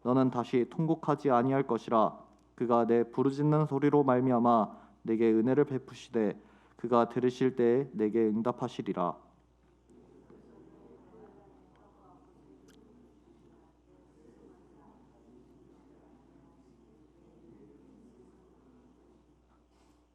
너는 다시 통곡하지 아니할 것이라. 그가 내 부르짖는 소리로 말미암아 내게 은혜를 베푸시되 그가 들으실 때에 내게 응답하시리라.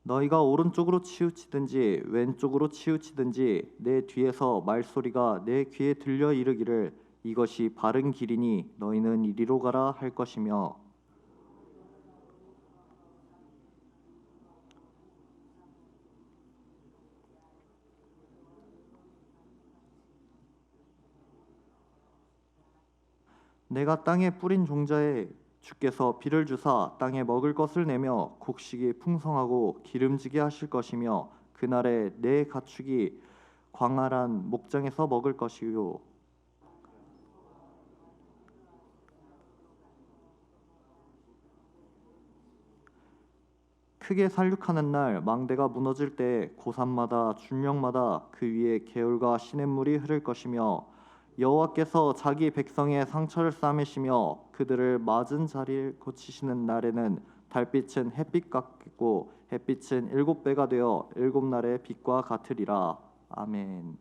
너희가 오른쪽으로 치우치든지 왼쪽으로 치우치든지 내 뒤에서 말소리가 내 귀에 들려 이르기를 이것이 바른 길이니 너희는 이리로 가라 할 것이며, 내가 땅에 뿌린 종자에 주께서 비를 주사 땅에 먹을 것을 내며 곡식이 풍성하고 기름지게 하실 것이며, 그날에 내 가축이 광활한 목장에서 먹을 것이요 크게 살육하는 날 망대가 무너질 때 고산마다 준령마다 그 위에 개울과 시냇물이 흐를 것이며, 여호와께서 자기 백성의 상처를 싸매시며 그들을 맞은 자리를 고치시는 날에는 달빛은 햇빛 같고 햇빛은 7배가 되어 7날의 빛과 같으리라. 아멘.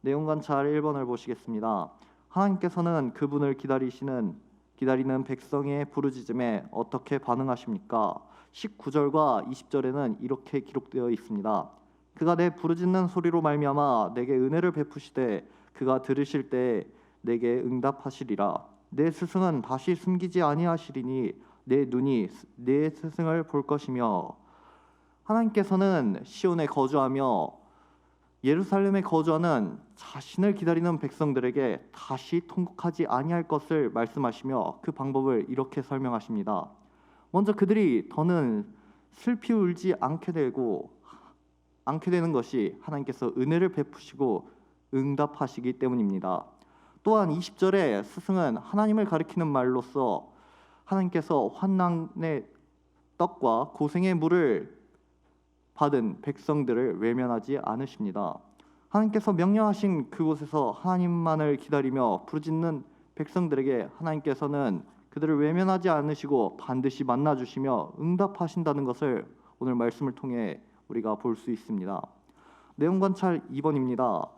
내용 관찰 1번을 보시겠습니다. 하나님께서는 그분을 기다리는 백성의 부르짖음에 어떻게 반응하십니까? 19절과 20절에는 이렇게 기록되어 있습니다. 그가 내 부르짖는 소리로 말미암아 내게 은혜를 베푸시되 그가 들으실 때 내게 응답하시리라. 내 스승은 다시 숨기지 아니하시리니 내 눈이 내 스승을 볼 것이며. 하나님께서는 시온에 거주하며 예루살렘에 거주하는 자신을 기다리는 백성들에게 다시 통곡하지 아니할 것을 말씀하시며 그 방법을 이렇게 설명하십니다. 먼저 그들이 더는 슬피 울지 않게 되는 것이 하나님께서 은혜를 베푸시고 응답하시기 때문입니다. 또한 20절에 스승은 하나님을 가리키는 말로서 하나님께서 환난의 떡과 고생의 물을 받은 백성들을 외면하지 않으십니다. 하나님께서 명령하신 그곳에서 하나님만을 기다리며 부르짖는 백성들에게 하나님께서는 그들을 외면하지 않으시고 반드시 만나주시며 응답하신다는 것을 오늘 말씀을 통해 우리가 볼 수 있습니다. 내용 관찰 2번입니다.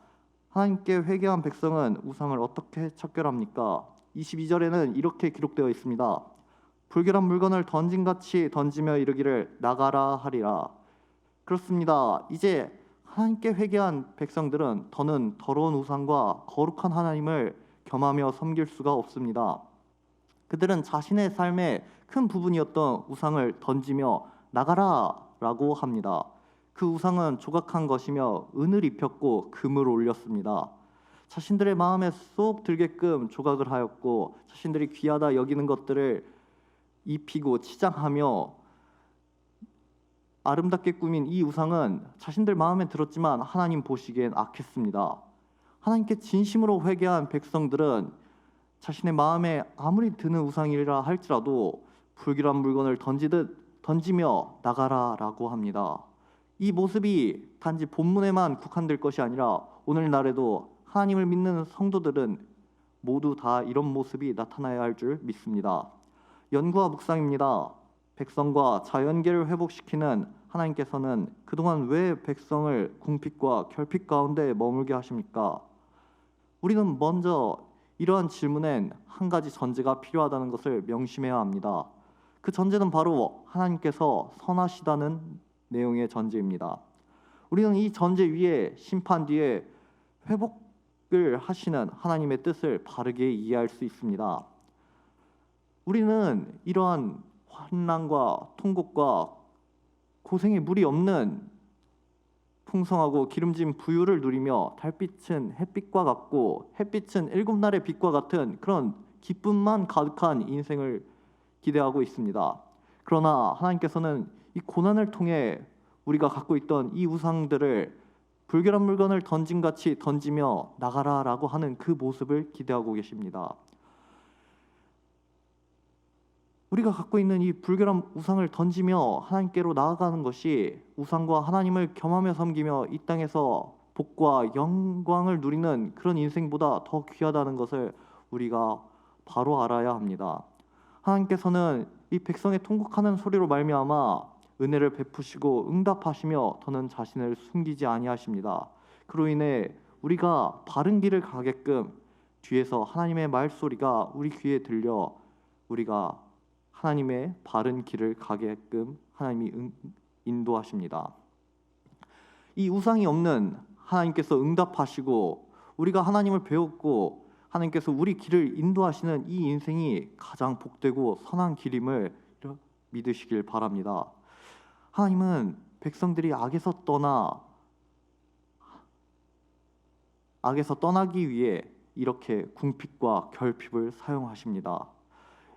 하나님께 회개한 백성은 우상을 어떻게 척결합니까? 22절에는 이렇게 기록되어 있습니다. 불결한 물건을 던진같이 던지며 이르기를 나가라 하리라. 그렇습니다. 이제 하나님께 회개한 백성들은 더는 더러운 우상과 거룩한 하나님을 겸하며 섬길 수가 없습니다. 그들은 자신의 삶의 큰 부분이었던 우상을 던지며 나가라 라고 합니다. 그 우상은 조각한 것이며 은을 입혔고 금을 올렸습니다. 자신들의 마음에 쏙 들게끔 조각을 하였고 자신들이 귀하다 여기는 것들을 입히고 치장하며 아름답게 꾸민 이 우상은 자신들 마음에 들었지만 하나님 보시기엔 악했습니다. 하나님께 진심으로 회개한 백성들은 자신의 마음에 아무리 드는 우상이라 할지라도 불길한 물건을 던지며 나가라 라고 합니다. 이 모습이 단지 본문에만 국한될 것이 아니라 오늘날에도 하나님을 믿는 성도들은 모두 다 이런 모습이 나타나야 할 줄 믿습니다. 연구와 묵상입니다. 백성과 자연계를 회복시키는 하나님께서는 그동안 왜 백성을 궁핍과 결핍 가운데 머물게 하십니까? 우리는 먼저 이러한 질문엔 한 가지 전제가 필요하다는 것을 명심해야 합니다. 그 전제는 바로 하나님께서 선하시다는 내용의 전제입니다. 우리는 이 전제 위에 심판 뒤에 회복을 하시는 하나님의 뜻을 바르게 이해할 수 있습니다. 우리는 이러한 환난과 통곡과 고생의 물이 없는 풍성하고 기름진 부유를 누리며 달빛은 햇빛과 같고 햇빛은 7날의 빛과 같은 그런 기쁨만 가득한 인생을 기대하고 있습니다. 그러나 하나님께서는 이 고난을 통해 우리가 갖고 있던 이 우상들을 불결한 물건을 던진같이 던지며 나가라라고 하는 그 모습을 기대하고 계십니다. 우리가 갖고 있는 이 불결한 우상을 던지며 하나님께로 나아가는 것이 우상과 하나님을 겸하며 섬기며 이 땅에서 복과 영광을 누리는 그런 인생보다 더 귀하다는 것을 우리가 바로 알아야 합니다. 하나님께서는 이 백성의 통곡하는 소리로 말미암아 은혜를 베푸시고 응답하시며 더는 자신을 숨기지 아니하십니다. 그로 인해 우리가 바른 길을 가게끔 뒤에서 하나님의 말소리가 우리 귀에 들려 우리가 하나님의 바른 길을 가게끔 하나님이 인도하십니다. 이 우상이 없는 하나님께서 응답하시고 우리가 하나님을 배웠고 하나님께서 우리 길을 인도하시는 이 인생이 가장 복되고 선한 길임을 믿으시길 바랍니다. 하나님은 백성들이 악에서 떠나기 위해 이렇게 궁핍과 결핍을 사용하십니다.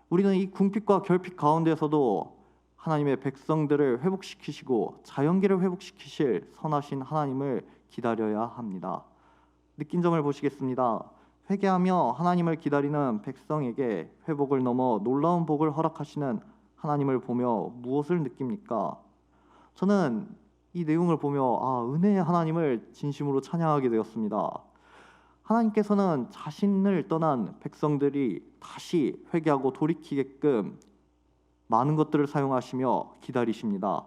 우리는 이 궁핍과 결핍 가운데서도 하나님의 백성들을 회복시키시고 자연계를 회복시키실 선하신 하나님을 기다려야 합니다. 느낀 점을 보시겠습니다. 회개하며 하나님을 기다리는 백성에게 회복을 넘어 놀라운 복을 허락하시는 하나님을 보며 무엇을 느낍니까? 저는 이 내용을 보며 은혜의 하나님을 진심으로 찬양하게 되었습니다. 하나님께서는 자신을 떠난 백성들이 다시 회개하고 돌이키게끔 많은 것들을 사용하시며 기다리십니다.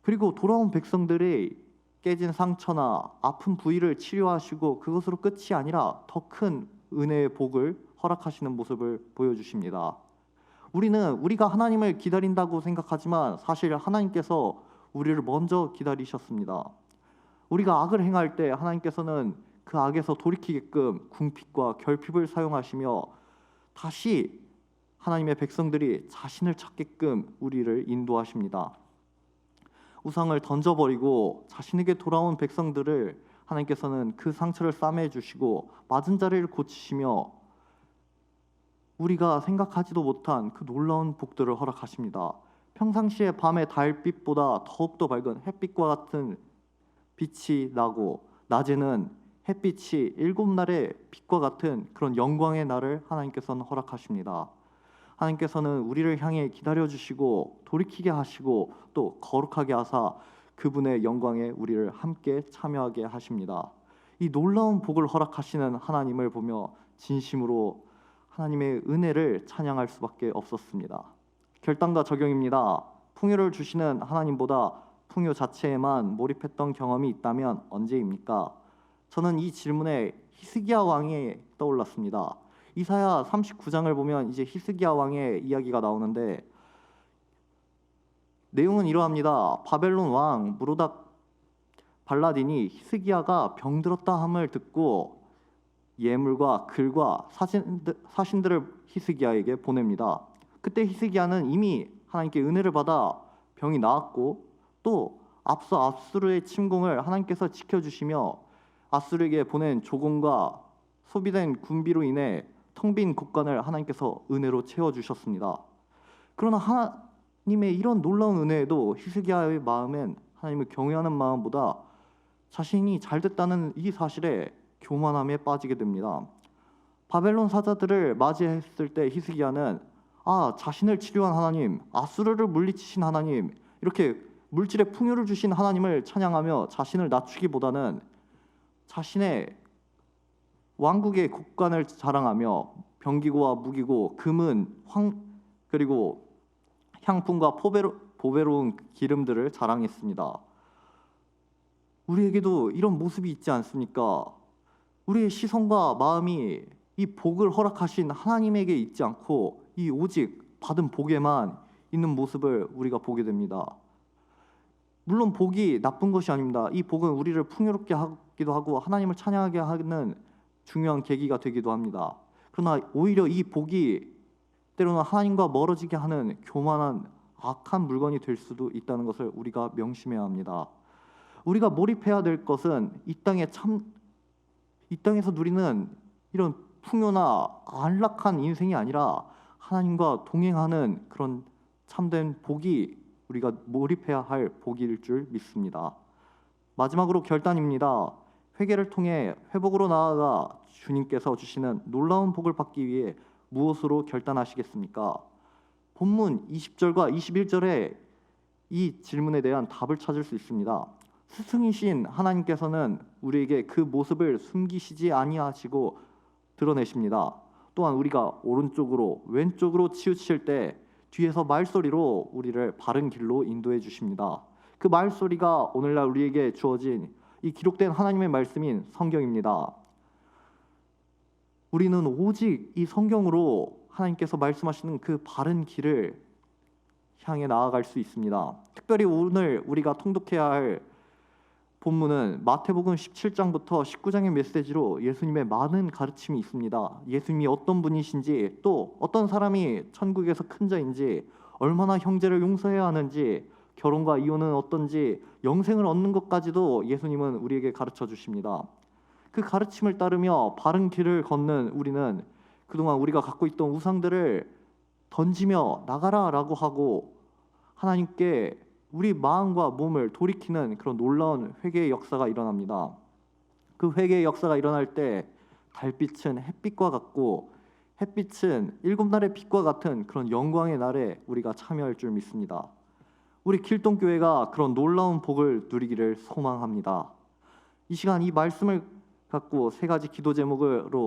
그리고 돌아온 백성들이 깨진 상처나 아픈 부위를 치료하시고 그것으로 끝이 아니라 더 큰 은혜의 복을 허락하시는 모습을 보여주십니다. 우리가 하나님을 기다린다고 생각하지만 사실 하나님께서 우리를 먼저 기다리셨습니다. 우리가 악을 행할 때 하나님께서는 그 악에서 돌이키게끔 궁핍과 결핍을 사용하시며 다시 하나님의 백성들이 자신을 찾게끔 우리를 인도하십니다. 우상을 던져버리고 자신에게 돌아온 백성들을 하나님께서는 그 상처를 싸매 주시고 맞은 자리를 고치시며 우리가 생각하지도 못한 그 놀라운 복들을 허락하십니다. 평상시에 밤의 달빛보다 더욱더 밝은 햇빛과 같은 빛이 나고 낮에는 햇빛이 일곱 날의 빛과 같은 그런 영광의 날을 하나님께서는 허락하십니다. 하나님께서는 우리를 향해 기다려주시고 돌이키게 하시고 또 거룩하게 하사 그분의 영광에 우리를 함께 참여하게 하십니다. 이 놀라운 복을 허락하시는 하나님을 보며 진심으로 하나님의 은혜를 찬양할 수밖에 없었습니다. 결단과 적용입니다. 풍요를 주시는 하나님보다 풍요 자체에만 몰입했던 경험이 있다면 언제입니까? 저는 이 질문에 히스기야 왕이 떠올랐습니다. 이사야 39장을 보면 이제 히스기야 왕의 이야기가 나오는데 내용은 이러합니다. 바벨론 왕 무로닥 발라딘이 히스기야가 병들었다 함을 듣고 예물과 글과 사신들을 히스기야에게 보냅니다. 그때 히스기야는 이미 하나님께 은혜를 받아 병이 나았고 또 앞서 아수르의 침공을 하나님께서 지켜주시며 아수르에게 보낸 조공과 소비된 군비로 인해 텅 빈 곳간을 하나님께서 은혜로 채워주셨습니다. 그러나 하나님의 이런 놀라운 은혜에도 히스기야의 마음엔 하나님을 경외하는 마음보다 자신이 잘됐다는 이 사실에 교만함에 빠지게 됩니다. 바벨론 사자들을 맞이했을 때 히스기야는 자신을 치료한 하나님, 아수르를 물리치신 하나님, 이렇게 물질의 풍요를 주신 하나님을 찬양하며 자신을 낮추기보다는 자신의 왕국의 곳간을 자랑하며 병기고와 무기고 금은 그리고 향품과 보배로운 기름들을 자랑했습니다. 우리에게도 이런 모습이 있지 않습니까? 우리의 시선과 마음이 이 복을 허락하신 하나님에게 있지 않고 이 오직 받은 복에만 있는 모습을 우리가 보게 됩니다. 물론 복이 나쁜 것이 아닙니다. 이 복은 우리를 풍요롭게 하기도 하고 하나님을 찬양하게 하는 중요한 계기가 되기도 합니다. 그러나 오히려 이 복이 때로는 하나님과 멀어지게 하는 교만한 악한 물건이 될 수도 있다는 것을 우리가 명심해야 합니다. 우리가 몰입해야 될 것은 이 땅에서 누리는 이런 풍요나 안락한 인생이 아니라 하나님과 동행하는 그런 참된 복이 우리가 몰입해야 할 복일 줄 믿습니다. 마지막으로 결단입니다. 회개를 통해 회복으로 나아가 주님께서 주시는 놀라운 복을 받기 위해 무엇으로 결단하시겠습니까? 본문 20절과 21절에 이 질문에 대한 답을 찾을 수 있습니다. 스승이신 하나님께서는 우리에게 그 모습을 숨기시지 아니하시고 드러내십니다. 또한 우리가 오른쪽으로 왼쪽으로 치우칠 때 뒤에서 말소리로 우리를 바른 길로 인도해 주십니다. 그 말소리가 오늘날 우리에게 주어진 이 기록된 하나님의 말씀인 성경입니다. 우리는 오직 이 성경으로 하나님께서 말씀하시는 그 바른 길을 향해 나아갈 수 있습니다. 특별히 오늘 우리가 통독해야 할 본문은 마태복음 17장부터 19장의 메시지로 예수님의 많은 가르침이 있습니다. 예수님이 어떤 분이신지, 또 어떤 사람이 천국에서 큰 자인지, 얼마나 형제를 용서해야 하는지, 결혼과 이혼은 어떤지, 영생을 얻는 것까지도 예수님은 우리에게 가르쳐 주십니다. 그 가르침을 따르며 바른 길을 걷는 우리는 그동안 우리가 갖고 있던 우상들을 던지며 나가라라고 하고 하나님께 우리 마음과 몸을 돌이키는 그런 놀라운 회개의 역사가 일어납니다. 그 회개의 역사가 일어날 때 달빛은 햇빛과 같고 햇빛은 일곱 날의 빛과 같은 그런 영광의 날에 우리가 참여할 줄 믿습니다. 우리 길동교회가 그런 놀라운 복을 누리기를 소망합니다. 이 시간 이 말씀을 갖고 세 가지 기도 제목으로